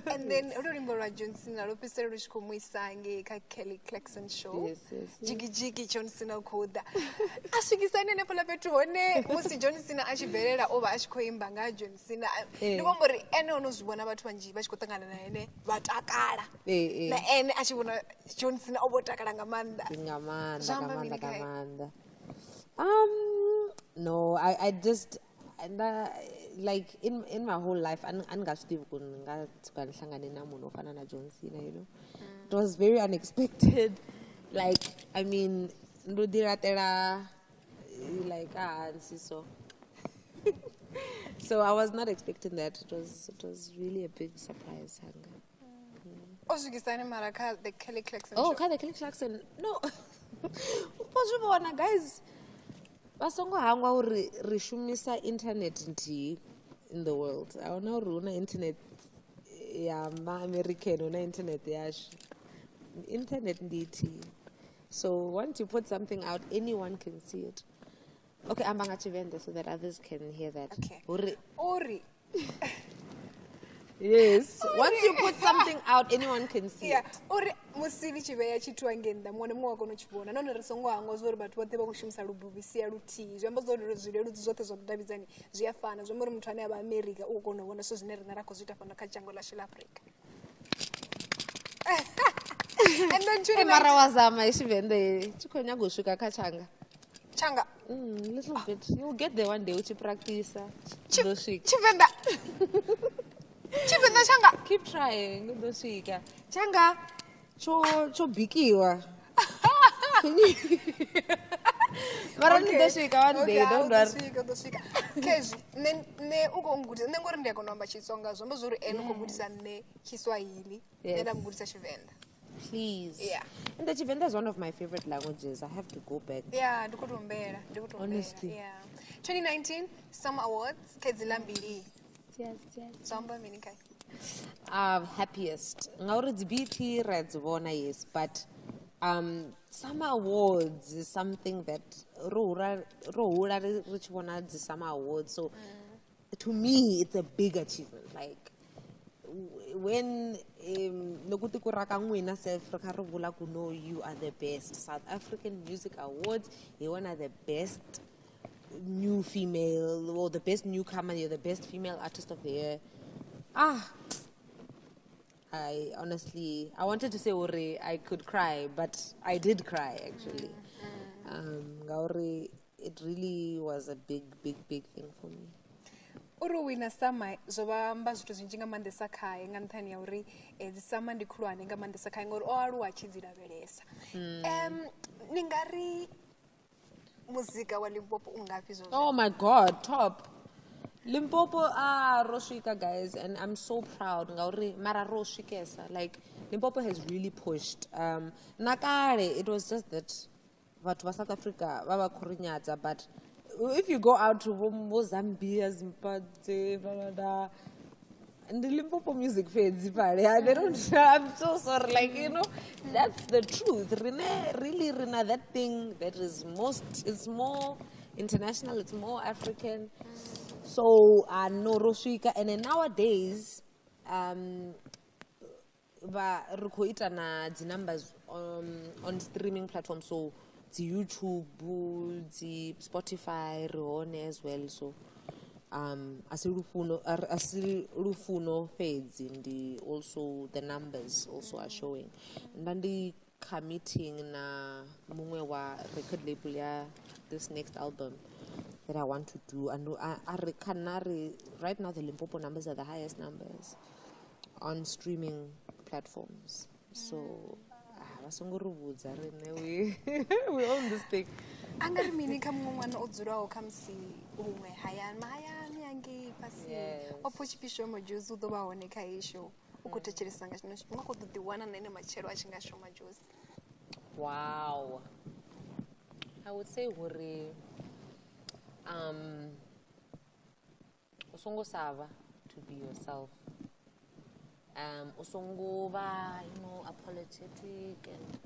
And then, Rudimbora John Cena, Lopester Rishko Muisange, Kelly Clarkson show. Yes. Jiggy Jiggy John Cena Koda. Ashikisane Nepola Petrone, Musi John Cena Ashibera over Ashko Imbanga John Cena. The woman, Eno knows one about Wanji, Bashkotana, but Akara. The end Ashibona John Cena over Takarangamanda. No, I just like in my whole life, you know, it was very unexpected. Like, I mean, like so I was not expecting that. It was really a big surprise. Also, Maraka, the Kelly Clarkson. Oh, Kelly Clarkson. No, guys. Basongo hangwa uri rishumisa internet nti in the world. I don't know runa internet ya ma American una internet yash. Internet nditi. So once you put something out, anyone can see it. Okay, I'm banga chivenda so that others can hear that. Okay. Ori. Yes. Once you put something out, anyone can see it. Ori musili chiveya chitwa ngenda mwone mwako nochibona none risongo hango zori batu bote bakushimisa rububisi ya ruti zvembo zori zvile rudzi zote zodavizani zviyafana zvemuri muthu ane aba America uko nobona so zvine rina rako zvita fana kachango la South Africa. And then mara wazama ishivende chikonya gusvika kachanga. Changa. Little bit. You'll get there one day uchi practice. Chivenda. Chivenda changa. Keep trying. Ndosvika. Changa. Cho bikiwa. Mara ndosvika one day, don't worry. Ndosvika. Kezi ne uko ngudisa ngori ndiya konomba chitsonga zvombo zori eno kugudisa ne Kiswahili. Nenda mugudisa Chivenda. Please. Yeah. And the Chivenda is one of my favorite languages. I have to go back. Yeah, ndikutombera. Honestly. Yeah. 2019 Summer Awards Kedzilambili. Yes. Samba minikai. Happiest. Ngauri dzibiti radzibona yes, but Summer Awards is something that rohura richibona the Summer Awards. So to me it's a big achievement. Like when nokuti kuraka nwina South Africa rivula ku know you are the best. South African Music Awards, you're one of the best new female or the best newcomer, you're the best female artist of the year. I honestly, I wanted to say Uri, I could cry, but I did cry actually. Gauri, it really was a big thing for me. Uruwina sama zoba mbazo tuzinjinga mandesa kai ngantani ya uri zisama ndikulwane nga mandesa kai ngori oaru wachizira belesa. Ningari muzika wa Limpopo ungapi zoba? Oh my God, top. Limpopo roshika guys, and I'm so proud. Ngauri mara roshikesa. Like Limpopo has really pushed. Nakare, it was just that vatu va South Africa vava kurinyadza, but if you go out to Zambia, Zimbabwe, and the Limpopo music fades, they don't. I'm so sorry, like you know, that's the truth. Rina, that thing that is it's more international, it's more African. So no Roshika, and then nowadays re khou ita na dzi numbers on streaming platforms, so the YouTube, the Spotify re hone as well. So asi lufuno fedzi, ndi also the numbers also are showing. Ndi committing na mungwe wa record label ya this next album that I want to do, and right now the Limpopo numbers are the highest numbers on streaming platforms. So we own this thing. Angari mini kamwana odzurawo kamsi umwe hayani yange pasi opfuchifisho majuzi udobaoneka isho ukutecheresanga chino chipinga kudiwana nene machero achingasho majuzi. Wow, I would say hore usongo sava to be yourself. Usongo ba, apologetic and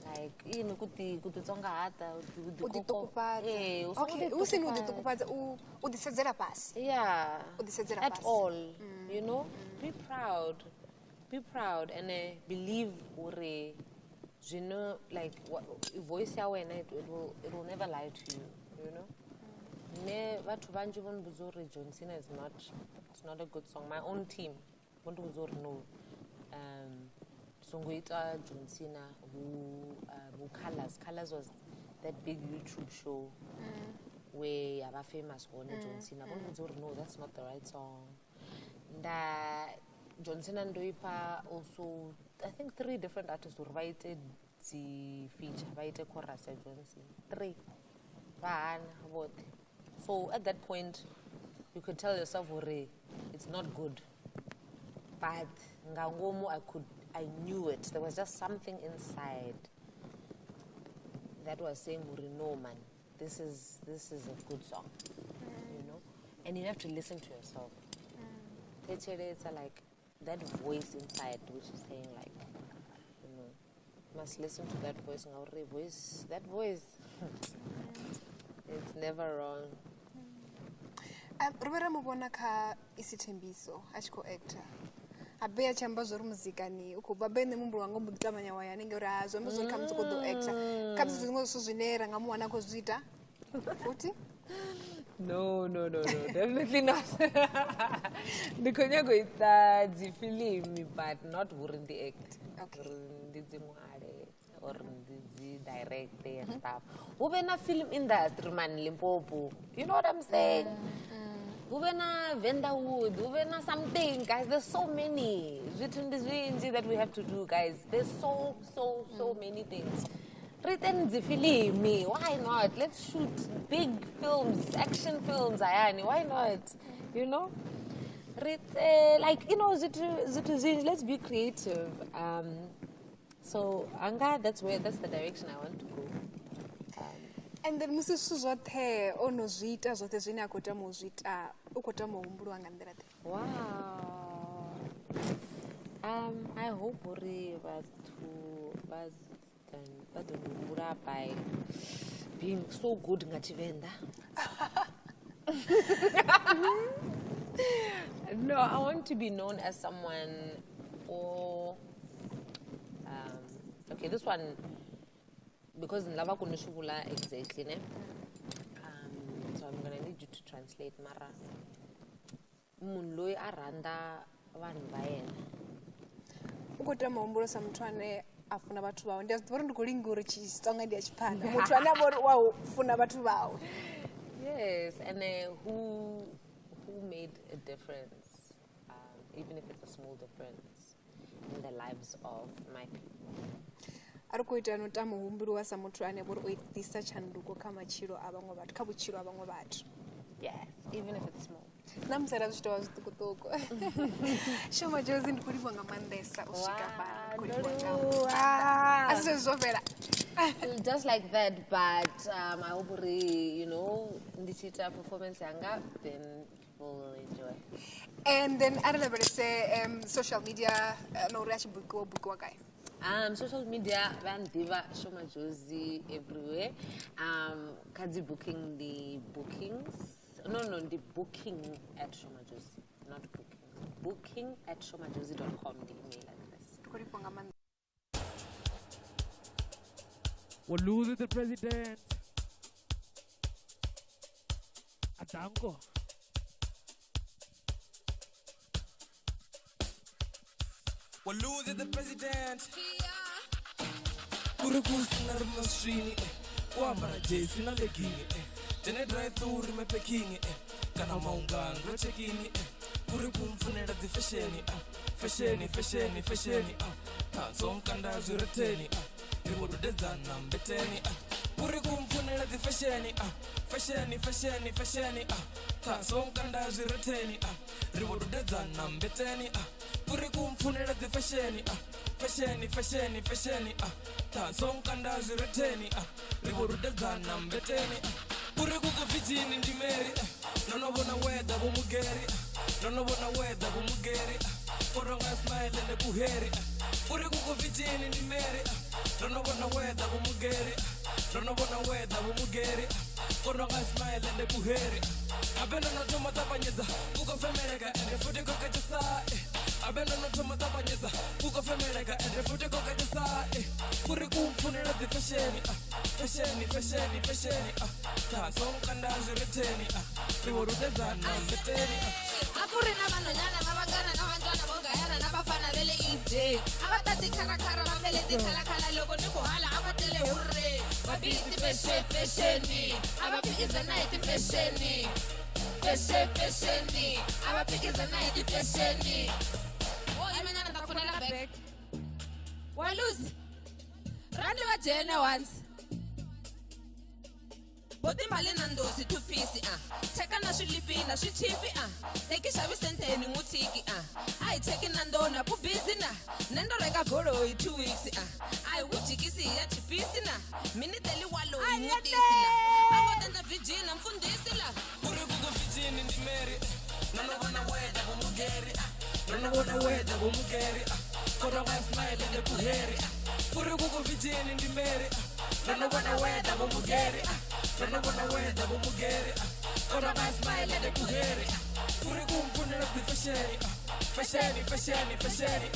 like kuti tsonga hata uditokupadza. Okay, usini uditokupadza udisedzera pasi. Yeah, udisedzera at pasi. all. Be proud and believe ure like voice yawe and it will never lie to you, ne vatu vanji vonbuzori John Cena it's not a good song. My own team vonbuzori no songoita John Cena who Colors was that big YouTube show where yaba famous one John Cena vonbuzori no, that's not the right song. John Cena ndoipa also, I think 3 different artists who wrote the feature, wrote a chorus at John Cena. 3. So at that point, you could tell yourself, it's not good. But ngangomo, I knew it. There was just something inside that was saying, no man, this is a good song, And you have to listen to yourself. It's like that voice inside which is saying like, you must listen to that voice. That voice, it's never wrong. Rubera mubona ka isithembiso achiko actor. Abe achamba zori muzikani ukuba bene mumbu wangu mutamanya wayani ngora zo muzori kamtoko do actor. Kamzi zingo suzvinera ngamwana kozvita. Futi? No, definitely not. Ndikonyago ita dzifilimi, but not wouldn't the act. Okay. Or the direct and stuff. Uvena film industry man Limpopo. You know what I'm saying? Uvena Vendawood, uvena something, guys. There's so many that we have to do, guys. There's so many things. Written the film, why not? Let's shoot big films, action films, Ayani. Why not? Let's be creative. So anga, that's the direction I want to go. And then musi zwoṱhe ono zwiita zwoṱhe zwine a khou tama u zwiita u khou tama u humbulwa nga nḓila ḓe. Wow. I hope uri vhathu humbula by being so good nga Tshivenda. No, I want to be known as someone okay, this one, because in Lava Kunishula exactly, ne? So I'm gonna need you to translate Mara. Munloi aranda van vayen. Ukota maumbulo samtwane afuna bathu bawo. Ndiyazivura ndikulinga uri chisonga ndi achipanda. Muthu ane abori wawo funa bathu bawo. Yes, and who made a difference, even if it's a small difference, in the lives of my people. Arikuita notama humbulwa sa muthu ane abori oitisa chanduko kama chiro abamwe bathu, kabuchiro abamwe bathu. Yes, even if it's small. Namsera zvitowa zvitukutuku. Shoma Jozi ndikuribwa ngamandesa usvika pano kuribwa ngamandesa. Asi zvizvopera. Just like that, but I hope ndichita performance yanga, then people will enjoy. And then I don't know, say social media no reach buku kai. Social media, Van Diva, Shoma Josie everywhere. Kadi booking the bookings. No, the booking at Shoma Josie, not booking. Booking at shomajosie.com, the email address. We're losing the president. Atango. We're losing the president. Kurukusi na rumashini, wambara jesi na legini, jene drive through me pekini, kana maungano chekini, kurikumfunera di fasheni, tansom kanda zureteni, riwodu dezana mbeteni, kurikumfunera di fasheni, tansom kanda zureteni, riwodu dezana mbeteni, kurikumfunera di fasheni, tansom kanda zureteni, riwodu dezana mbeteni, kurikuku vijini ndimeri, nono bona weda bumugeri, nono bona weda bumugeri, koronga smile ende kuheri, kurikuku vijini ndimeri, nono bona weda bumugeri, nono bona weda bumugeri, koronga smile ende kuheri, abeno no toma tapanyeza, uko femereka ende futi koka jasa, abeno no toma tapanyeza, uko femereka ende futi koka jasa, kurikumfunira di fasheni, tansom kanda zureteni, riwodu dezana mbeteni. Apurina manonyana mabangana nabantwana bongayana nabafana vele ide abatati karakara bamele tikhalakhala loko nikuhala abatele hurre babiti fasheni abapikiza night fasheni abapikiza night fasheni imenyana ndakufunela back waluzi rani wajene once Boti mali nandosi 2 piece Cheka na shilipi na shichipi Teki shavi sente ni mutiki Ai cheki nandona pu busy Nendo reka goro 2 weeks Ai uchikisi ya chipisi Mini teli walo imutisi Awa tenda vijina mfundisi Kurikuku vijini ndimeri Nono wana weda bumugeri Nono wana weda bumugeri Koronga smile ende kuheri Kurikuku vijini ndimeri Nono wana weda bumugeri Nono wana weda bumugeri Koronga smile ende kuheri Kurikumfunira di fasheni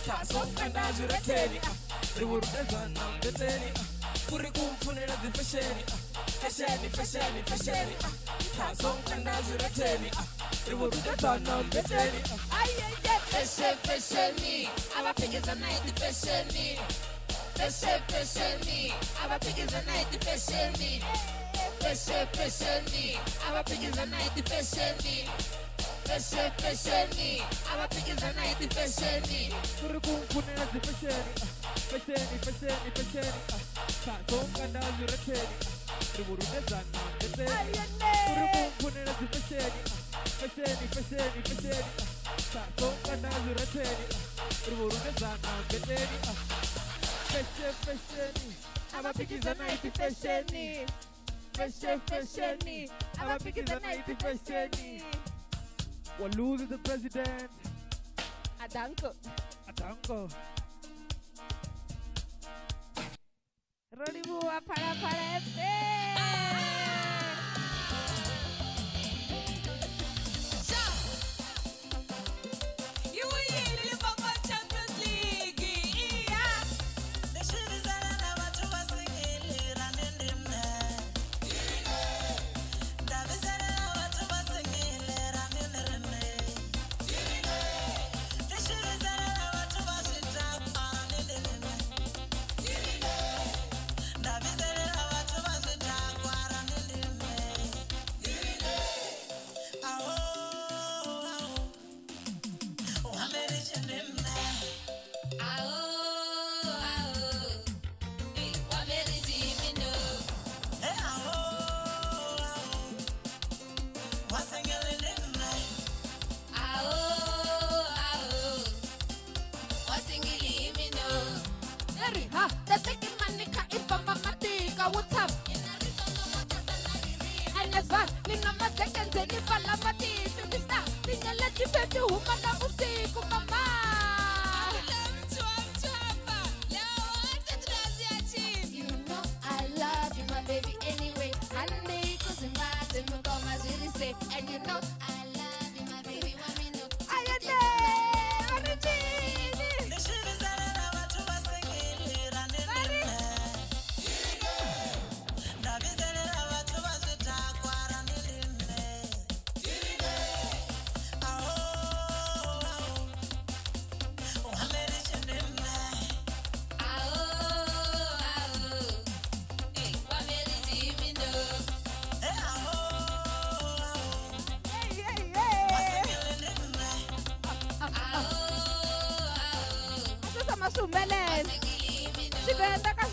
tansom kanda zureteni riwodu dezana mbeteni kurikumfunira di fasheni tansom kanda zureteni riwodu dezana mbeteni fasheni abapikiza night fasheni abapikiza night fasheni abapikiza night fasheni abapikiza night fasheni Kurikumfunira di fasheni, tansom kanda zureteni, riwodu dezana mbeteni. Kurikumfunira di fasheni, tansom kanda zureteni, riwodu dezana mbeteni. Fasheni, abapikiza night fasheni, abapikiza night fasheni. We're losing the president. Adanko Rodibu para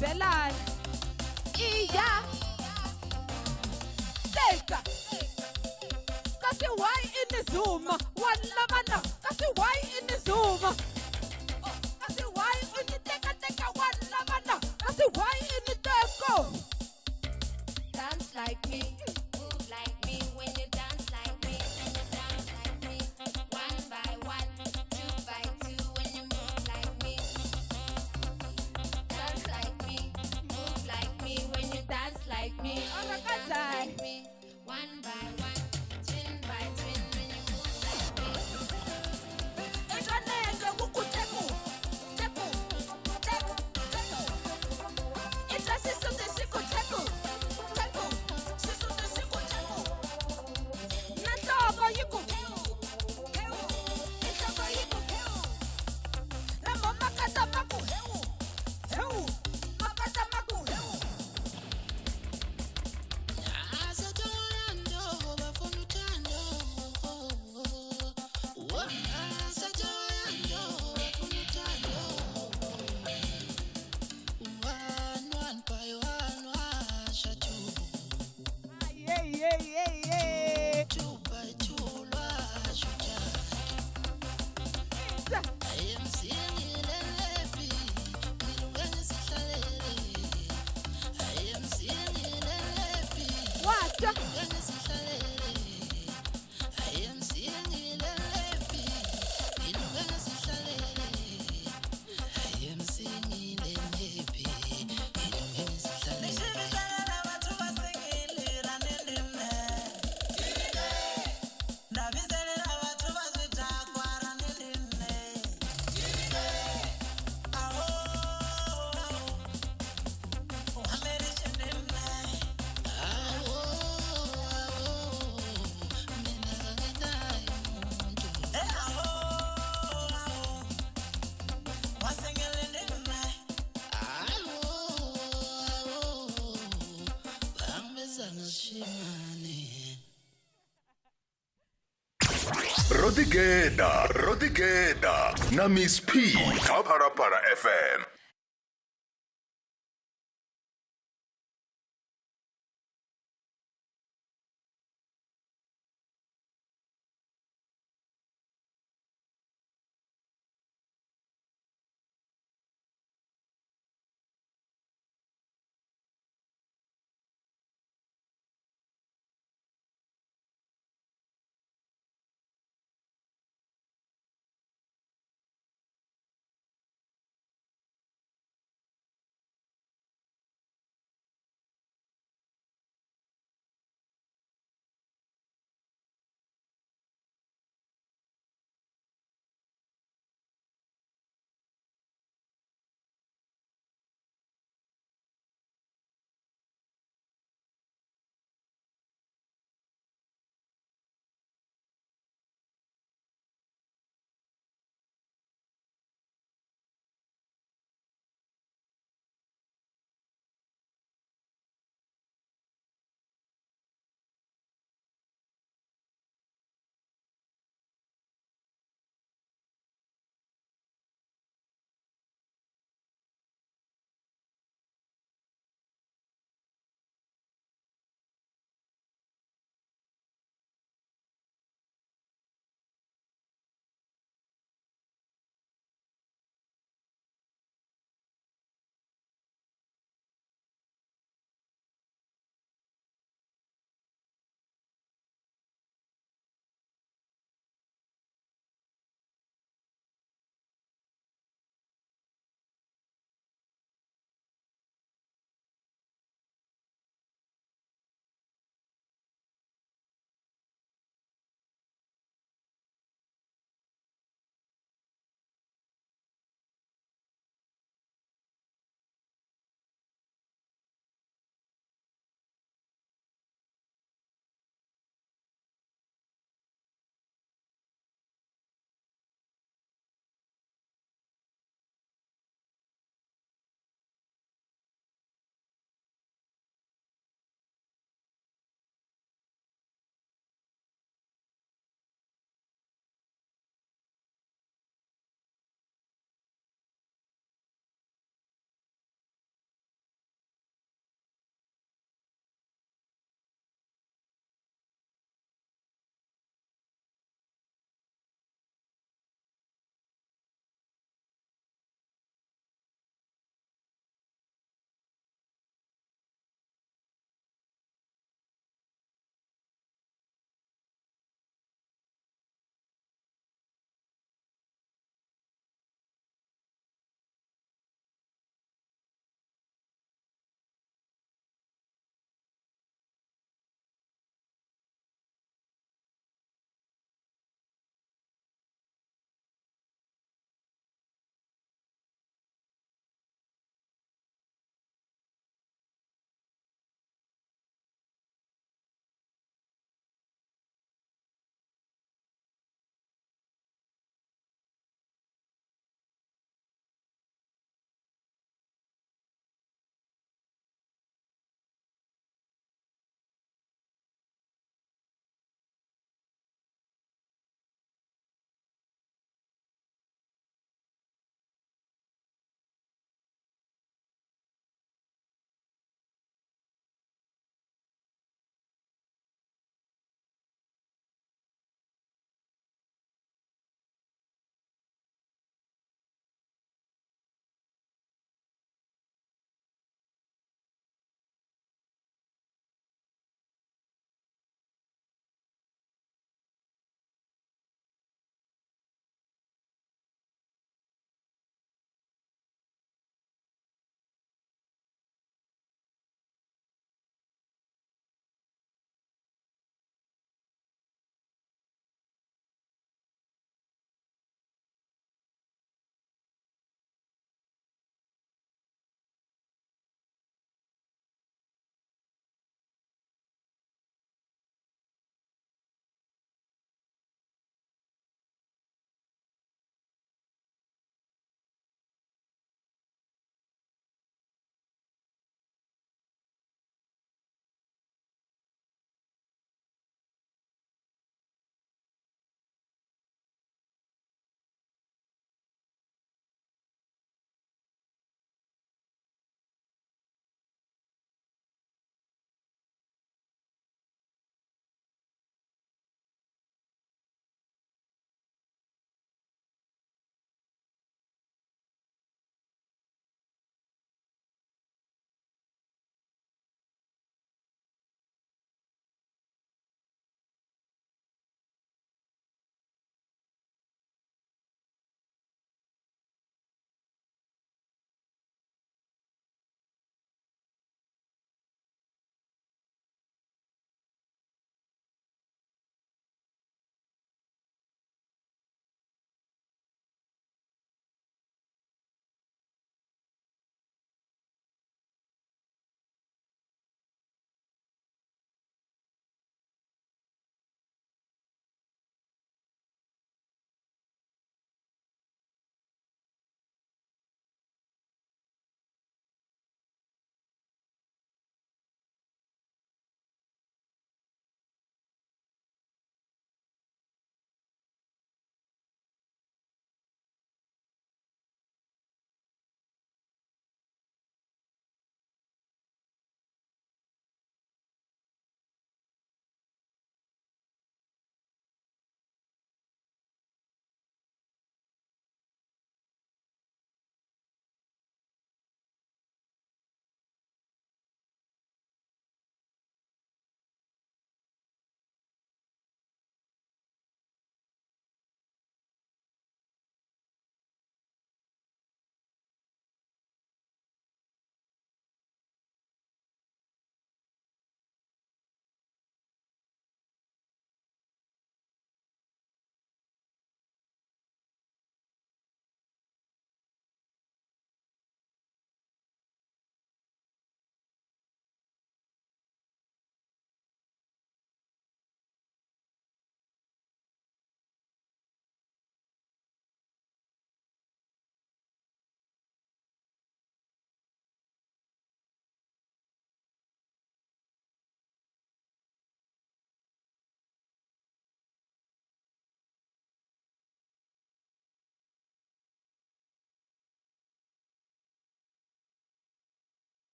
Belani. Iya. Teka. Kasi why in the Zoom? Wala mana. Kasi why in the Zoom? Kasi why in the teka wala mana. Kasi why in the teko? Dance like me, move like me. When you dance like me, when you dance like me. One by one, two by two. When you move like me, dance like me, move like me. When you dance like me, dance like me. One by one, twin by twin. When you move like me. Rodigeda na Miss P, Kaparapara FM.